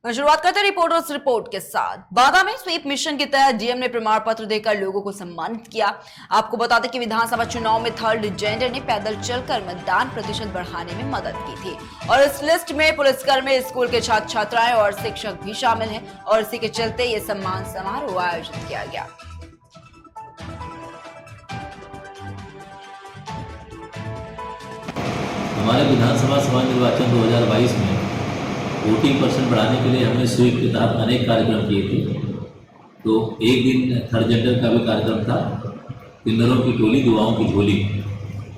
शुरुआत करते हैं रिपोर्टर्स रिपोर्ट के साथ। बांदा में स्वीप मिशन के तहत डीएम ने प्रमाण पत्र देकर लोगों को सम्मानित किया। आपको बता दें कि विधानसभा चुनाव में थर्ड जेंडर ने पैदल चलकर मतदान प्रतिशत बढ़ाने में मदद की थी और इस लिस्ट में पुलिसकर्मी, स्कूल के छात्र छात्राएं और शिक्षक भी शामिल हैं और इसी के चलते ये सम्मान समारोह आयोजित किया गया। हमारे विधानसभा सभा निर्वाचन 2022 में वोटिंग परसेंट बढ़ाने के लिए हमने स्वीप के तहत अनेक कार्यक्रम किए थे। तो एक दिन थर्ड जेंडर का भी कार्यक्रम था, किन्नरों की टोली दुआओं की झोली।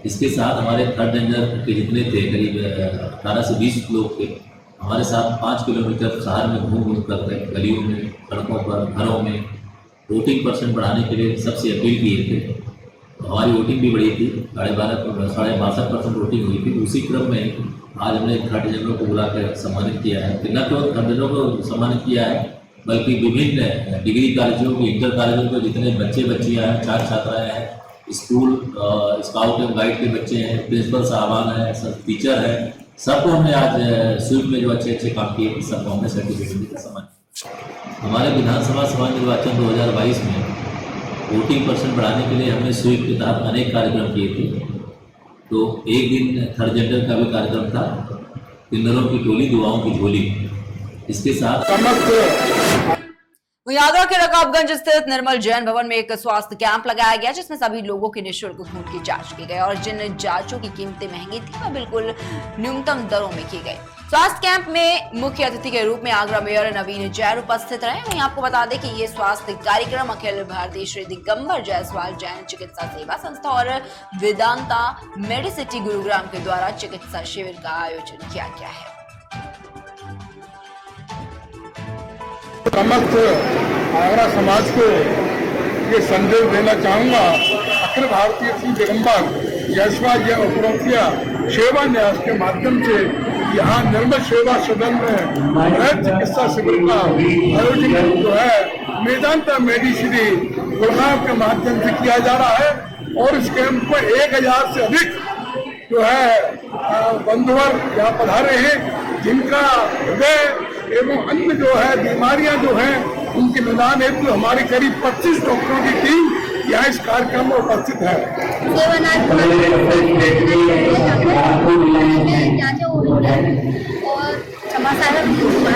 इसके साथ हमारे थर्ड जेंडर के जितने थे करीब 18 से 20 लोग थे, हमारे साथ 5 किलोमीटर शहर में घूम घूम कर गए, गलियों में, सड़कों पर, घरों में वोटिंग परसेंट बढ़ाने के लिए सबसे अपील किए थे। हमारी वोटिंग भी बढ़ी थी, 62% वोटिंग हुई थी। उसी क्रम में आज हमने थर्ड जेंडरों को बुलाकर सम्मानित किया है। न केवल थर्ड जेंडरों को सम्मानित किया है, बल्कि विभिन्न डिग्री कॉलेजों के, इंटर कॉलेजों के जितने बच्चे बच्चियाँ हैं, छात्र छात्राएँ हैं, स्कूल स्काउट एवं गाइड के बच्चे हैं, प्रिंसिपल साहबान हैं, सब टीचर हैं, सबको हमने आज स्वीप में जो अच्छे अच्छे काम किए सबको हमने सर्टिफिकेट देकर सम्मानित। हमारे विधानसभा सभा निर्वाचन 2022 में वोटिंग परसेंट बढ़ाने के लिए हमने स्वीप के तहत अनेक कार्यक्रम किए थे। तो एक दिन थर्ड जेंडर का भी कार्यक्रम था, किन्नरों की टोली दुआओं की झोली। इसके साथ वहीं आगरा के रकाबगंज स्थित निर्मल जैन भवन में एक स्वास्थ्य कैंप लगाया गया, जिसमें सभी लोगों की निःशुल्क खून की जांच की गई और जिन जांचों की कीमतें महंगी थी वह बिल्कुल न्यूनतम दरों में की गई। स्वास्थ्य कैंप में मुख्य अतिथि के रूप में आगरा मेयर नवीन जैन उपस्थित रहे। वहीं आपको बता दें कि ये स्वास्थ्य कार्यक्रम अखिल भारतीय श्री दिगंबर जायसवाल जैन चिकित्सा सेवा संस्था और वेदांता मेडिसिटी गुरुग्राम के द्वारा चिकित्सा शिविर का आयोजन किया गया है। समस्त आगरा समाज को ये संदेश देना चाहूँगा, अखिल भारतीय श्री दिगंबर जायसवाल जैन उपरोक्तिया सेवा न्यास के माध्यम से यहाँ निर्मल सेवा सदन में चिकित्सा शिविर का आयोजन जो है वेदांता मेडिसिटी गुरुग्राम के माध्यम से किया जा रहा है और इस कैंप में 1000 से अधिक जो है बंधुवर यहाँ पधारे हैं, जिनका हृदय एवं अन्य जो है बीमारियां जो हैं उनके निदान हेतु हमारी करीब 25 डॉक्टरों की टीम यहाँ इस कार्यक्रम में उपस्थित है। और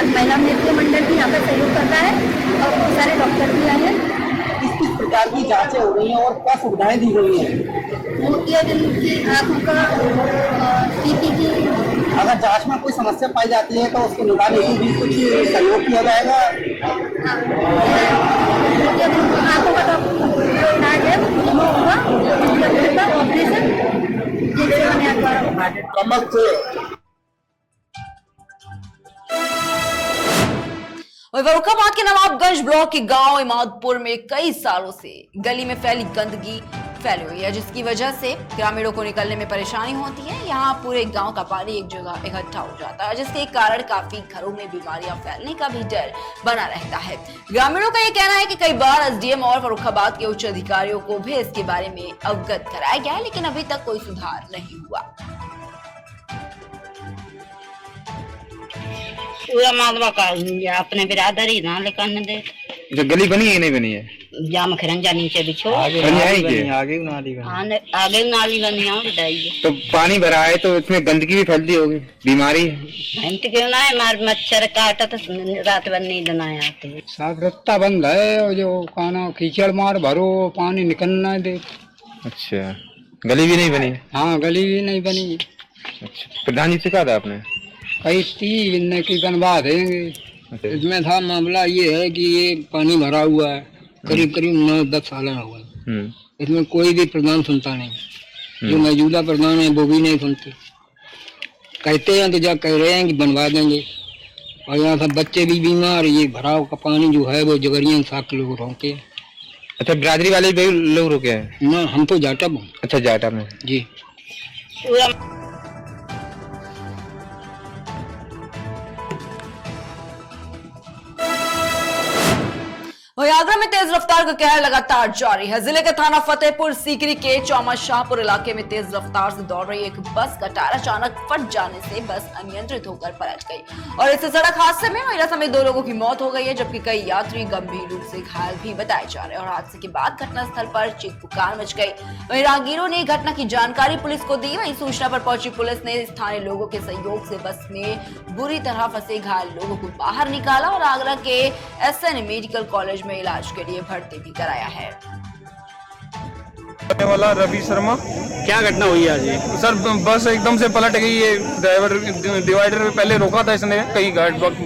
महिला नृत्य मंडल भी यहाँ पर सहयोग करता है और बहुत सारे डॉक्टर भी आए हैं। किस प्रकार की जांचें हो रही हैं और क्या सुविधाएं दी गई हैं? मोतियाबिंद की, आँखों का, टीपी की। अगर जांच में कोई समस्या पाई जाती है तो उसके निदान हेतु भी कुछ सहयोग किया जाएगा। आँखों का ऑपरेशन फर्रुखाबाद के नवाबगंज ब्लॉक के गांव इमादपुर में कई सालों से गली में फैली गंदगी फैली हुई है, जिसकी वजह से ग्रामीणों को निकलने में परेशानी होती है। यहाँ पूरे गांव का पानी एक जगह इकट्ठा हो जाता है, जिसके कारण काफी घरों में बीमारियां फैलने का भी डर बना रहता है। ग्रामीणों का ये कहना है कि कई बार एसडीएम और फर्रुखाबाद के उच्च अधिकारियों को भी इसके बारे में अवगत कराया गया है, लेकिन अभी तक कोई सुधार नहीं हुआ। पूरा मालवा का अपने बिरादरी ना लेकर दे। जो गली बनी है नहीं बनी है? जाम खरंजा नीचे बिछो आगे नाली बनी है। तो पानी भरा है तो इसमें गंदगी भी फैलती होगी, बीमारी क्यों ना है, मार मच्छर काटा तो रात भर नींद ना आती। साफ रास्ता बंद है और जो खाना कीचड़ मार भरो पानी निकलना दे। अच्छा, गली भी नहीं बनी है? हाँ, गली भी नहीं बनी। अच्छा, प्रधान जी से कहा था आपने? कई 3 की बनवा देंगे। इसमें था मामला ये है कि ये पानी भरा हुआ है, करीब 9-10 साल हुआ है। इसमें कोई भी प्रधान सुनता नहीं। जो मौजूदा प्रधान है वो भी नहीं सुनते। कहते हैं तो जा कह रहे हैं कि बनवा देंगे और यहाँ सब बच्चे भी बीमार। ये भराव का पानी जो है वो जगरिया 7 लोग रोके। अच्छा, बिरादरी वाले भी लोग रोके हैं? ना, हम तो जाटा में। अच्छा, जाटा में जी। वहीं वहीं आगरा में तेज रफ्तार का कहर लगातार जारी है। जिले के थाना फतेहपुर सीकरी के चौमा शाहपुर इलाके में तेज रफ्तार से दौड़ रही एक बस का टायर अचानक फट जाने से बस अनियंत्रित होकर पलट गई और इस सड़क हादसे में महिला समेत 2 लोगों की मौत हो गई है, जबकि कई यात्री गंभीर रूप से घायल भी बताए जा रहे हैं। और हादसे के बाद घटनास्थल पर चीख पुकार मच गई। वहीं राहगीरों ने घटना की जानकारी पुलिस को दी। वहीं सूचना पर पहुंची पुलिस ने स्थानीय लोगों के सहयोग से बस में बुरी तरह फंसे घायल लोगों को बाहर निकाला और आगरा के SN मेडिकल कॉलेज में इलाज के लिए भर्ती भी कराया है। वाला रवि शर्मा। क्या घटना हुई आज ये? सर बस एकदम से पलट गई। ये ड्राइवर डिवाइडर में पहले रोका था इसने कहीं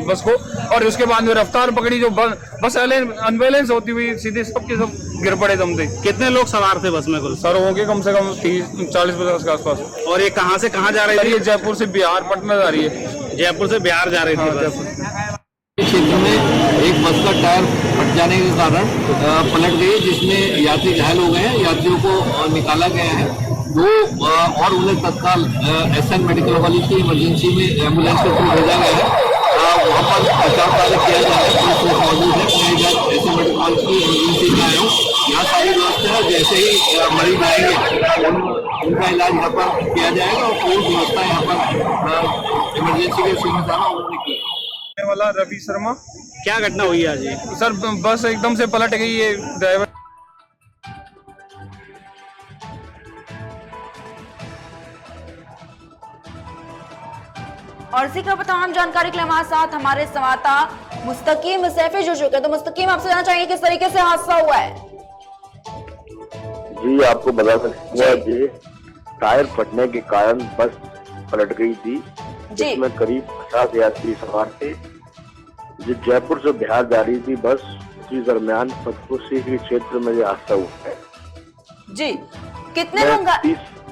बस को, और उसके बाद में रफ्तार पकड़ी। जो बस अनबैलेंस होती हुई सीधे सबके सब गिर पड़े दम से। कितने लोग सवार थे बस में कुल? सर होंगे कम से कम 30-40 के आसपास। और ये कहाँ से कहाँ जा रही थी? ये जयपुर से बिहार पटना जा रही है। जयपुर से बिहार जा रही थी। क्षेत्र में एक बस का टायर फट जाने के कारण पलट गई, जिसमें यात्री घायल हो गए हैं। यात्रियों को निकाला गया है 2 और उन्हें तत्काल SN मेडिकल कॉलेज की इमरजेंसी में एम्बुलेंस के थ्रू भेजा गया है। वहाँ पर बचाव कार्य किया जा रहा है। पुलिस मौजूद है। मैं इधर SN मेडिकल कॉलेज की इमरजेंसी में आया हूँ। यहाँ सारी व्यवस्था है। जैसे ही मरीज आएंगे उनका इलाज यहाँ पर किया जाएगा और पूरी व्यवस्था यहाँ पर इमरजेंसी के सुविधा उन्होंने की। वाला रवि शर्मा। क्या घटना हुई आज ये? सर बस एकदम से पलट गई। ये ड्राइवर और इसी का तमाम जानकारी के लिए हमारे साथ हमारे संवाददाता मुस्तकीम सैफी जुड़ चुके हैं। तो मुस्तकीम, आपसे जानना चाहिए किस तरीके से हादसा हुआ है? जी आपको बता सकते हैं कि टायर फटने के कारण बस पलट गई थी, जिसमें करीब 50 यात्री सवार थे। जो जयपुर से बिहार जा रही थी बस, उसी दरमियान फतेहपुर सीकरी क्षेत्र में यह हादसा हुआ है। जी, कितने लोग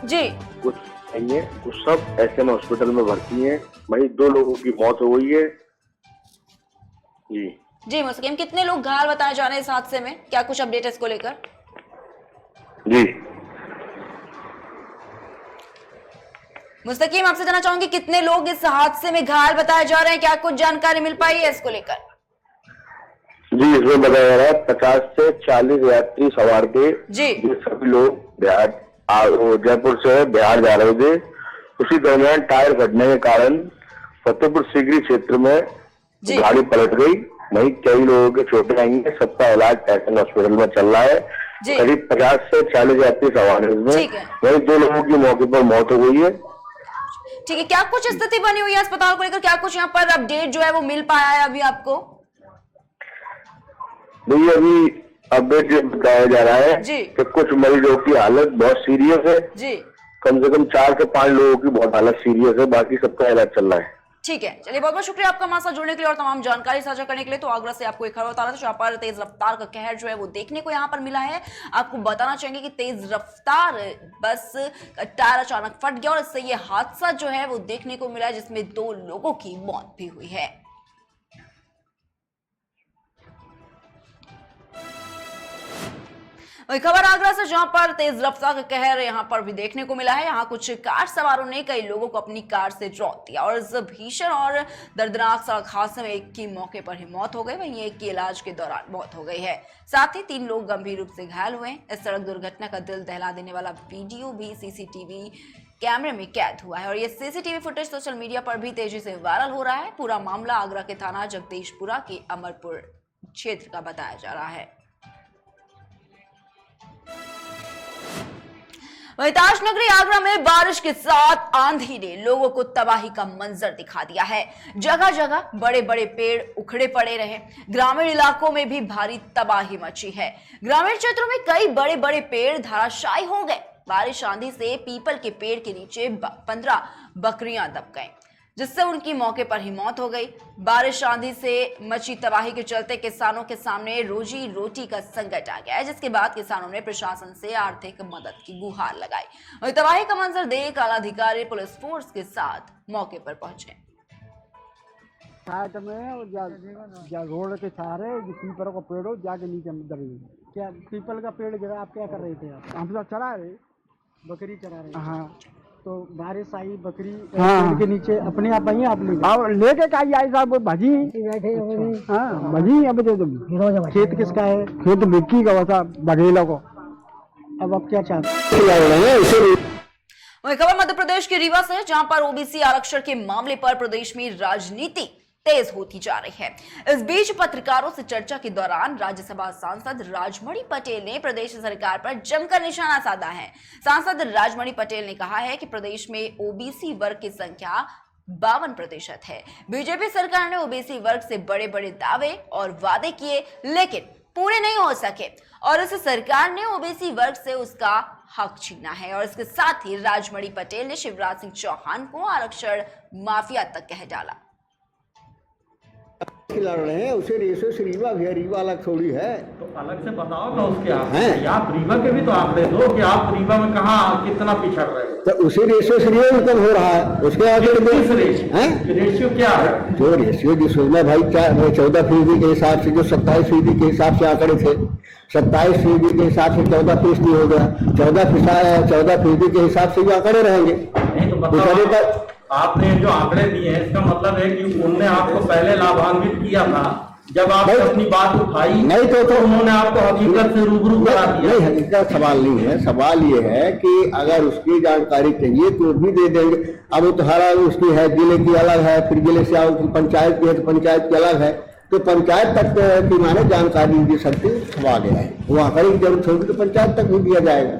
जी कुछ नहीं है, कुछ सब SN हॉस्पिटल में भर्ती हैं। वहीं 2 लोगों की मौत हो गई है। जी मुस्तकीम, कितने लोग घायल बताए जा रहे हैं इस हादसे में? क्या कुछ अपडेट है इसको लेकर? जी मुस्तकीम, आपसे जानना चाहूंगी कितने लोग इस हादसे में घायल बताए जा रहे हैं? क्या कुछ जानकारी मिल पाई है इसको लेकर? जी इसमें बताया जा रहा है 50 से 40 यात्री सवार थे। जी ये सभी लोग जयपुर से बिहार जा रहे थे। उसी दरमियान टायर फटने के कारण फतेहपुर सीकरी क्षेत्र में गाड़ी पलट गई। वहीं कई लोगों के चोटें आई हैं। सबका इलाज SN हॉस्पिटल में चल रहा है। करीब 50 से 40 यात्री सवार हैं इसमें। वहीं 2 लोगों की मौके पर मौत हो गई है। ठीक है, क्या कुछ स्थिति बनी हुई है अस्पताल को लेकर? क्या कुछ यहाँ पर अपडेट जो है वो मिल पाया है अभी आपको? नहीं, अभी अपडेट ये बताया जा रहा है कि कुछ मरीजों की हालत बहुत सीरियस है। जी कम से कम 4 से 5 लोगों की बहुत हालत सीरियस है। बाकी सबका इलाज चल रहा है। ठीक है, चलिए बहुत बहुत शुक्रिया आपका हमारे साथ जुड़ने के लिए और तमाम जानकारी साझा करने के लिए। तो आगरा से आपको एक खबर बता रहा था, जहाँ पर तेज रफ्तार का कहर जो है वो देखने को यहाँ पर मिला है। आपको बताना चाहेंगे कि तेज रफ्तार बस का टायर अचानक फट गया और इससे ये हादसा जो है वो देखने को मिला है, जिसमें 2 लोगों की मौत भी हुई है। वही खबर आगरा से, जहां पर तेज रफ्तार का कहर यहां पर भी देखने को मिला है। यहां कुछ कार सवारों ने कई लोगों को अपनी कार से रौंद दिया और इस भीषण और दर्दनाक सड़क हादसे में एक की मौके पर ही मौत हो गई, वहीं एक की इलाज के दौरान मौत हो गई है। साथ ही 3 लोग गंभीर रूप से घायल हुए। इस सड़क दुर्घटना का दिल दहला देने वाला वीडियो भी CCTV कैमरे में कैद हुआ है और ये CCTV फुटेज सोशल मीडिया पर भी तेजी से वायरल हो रहा है। पूरा मामला आगरा के थाना जगदीशपुरा के अमरपुर क्षेत्र का बताया जा रहा है। वहीं ताजनगरी आगरा में बारिश के साथ आंधी ने लोगों को तबाही का मंजर दिखा दिया है। जगह जगह बड़े बड़े पेड़ उखड़े पड़े रहे। ग्रामीण इलाकों में भी भारी तबाही मची है। ग्रामीण क्षेत्रों में कई बड़े बड़े पेड़ धराशायी हो गए। बारिश आंधी से पीपल के पेड़ के नीचे 15 बकरियां दब गईं, जिससे उनकी मौके पर ही मौत हो गई। बारिश आंधी से मची तबाही के चलते किसानों के सामने रोजी रोटी का संकट आ गया है, जिसके बाद किसानों ने प्रशासन से आर्थिक मदद की गुहार लगाई। और तबाही का मंजर देख आला अधिकारी पुलिस फोर्स के साथ मौके पर पहुंचे। साइड में रोड के सहारे पीपल का पेड़ हो जाके नीचे दबी। क्या पीपल का पेड़ गिरा? आप क्या कर रहे थे? हम तो चरा रहे, बकरी चरा रहे। हाँ, तो बारिश आई, बकरी पेड़ के नीचे अपने आप आई, आप लेके का आई साहब, भजी भजी। अब खेत किसका है? खेत बिक्की का था, बघेला को। अब क्या चाहते हैं? वही खबर मध्य प्रदेश के रीवा से, जहां पर ओबीसी आरक्षण के मामले पर प्रदेश में राजनीति तेज होती जा रही है। इस बीच पत्रकारों से चर्चा के दौरान राज्यसभा सांसद राजमणि पटेल ने प्रदेश सरकार पर जमकर निशाना साधा है। सांसद राजमणि पटेल ने कहा है कि प्रदेश में ओबीसी वर्ग की संख्या 52% है। बीजेपी सरकार ने ओबीसी वर्ग से बड़े बड़े दावे और वादे किए, लेकिन पूरे नहीं हो सके और इस सरकार ने ओबीसी वर्ग से उसका हक छीना है। और इसके साथ ही राजमणि पटेल ने शिवराज सिंह चौहान को आरक्षण माफिया तक कह डाला। लड़ रहे हैं उसे रेशो से रीवा भी है, रीवा अलग थोड़ी है। तो अलग से बताओ ना उसके आप रीवा के भी तो आंकड़े दो कि आप रीवा में कहाँ कितना पिछड़ रहे हो। तो उसी रेशो से रीवा इनकम हो रहा है, उसके आगे रेशियो क्या है? जो रेशियो जिसमें भाई 14% के हिसाब से, जो 27% के हिसाब से आंकड़े थे, 27% के हिसाब से 14% हो गया, 14% के हिसाब से ये आंकड़े रहेंगे। नहीं तो बताओ, आपने जो आंकड़े दिए हैं इसका मतलब है कि उनने आपको पहले लाभान्वित किया था, जब आपने अपनी बात उठाई नहीं तो उन्होंने आपको हकीकत से रूबरू करा दिया। नहीं, हकीकत सवाल नहीं है। सवाल ये है कि अगर उसकी जानकारी चाहिए तो भी दे देंगे। अब तुम्हारा उसकी है, जिले की अलग है, फिर जिले से आओ पंचायत की है तो पंचायत की अलग है, तो पंचायत तक की माने जानकारी दे सकते आ गया है। वो आंकड़े की जरूरत होगी तो पंचायत तक भी दिया जाएगा।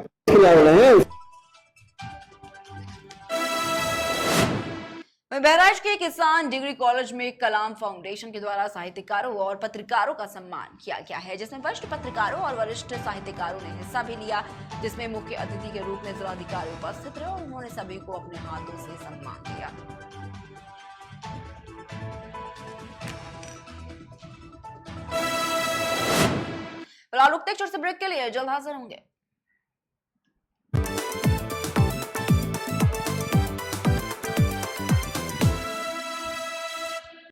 बहराइच के किसान डिग्री कॉलेज में कलाम फाउंडेशन के द्वारा साहित्यकारों और पत्रकारों का सम्मान किया गया है, जिसमें वरिष्ठ पत्रकारों और वरिष्ठ साहित्यकारों ने हिस्सा भी लिया, जिसमें मुख्य अतिथि के रूप में जिलाधिकारी उपस्थित रहे और उन्होंने सभी को अपने हाथों से सम्मान दिया। फिलहाल रुकते एक छोटे से ब्रेक के लिए, जल्द हाजिर होंगे।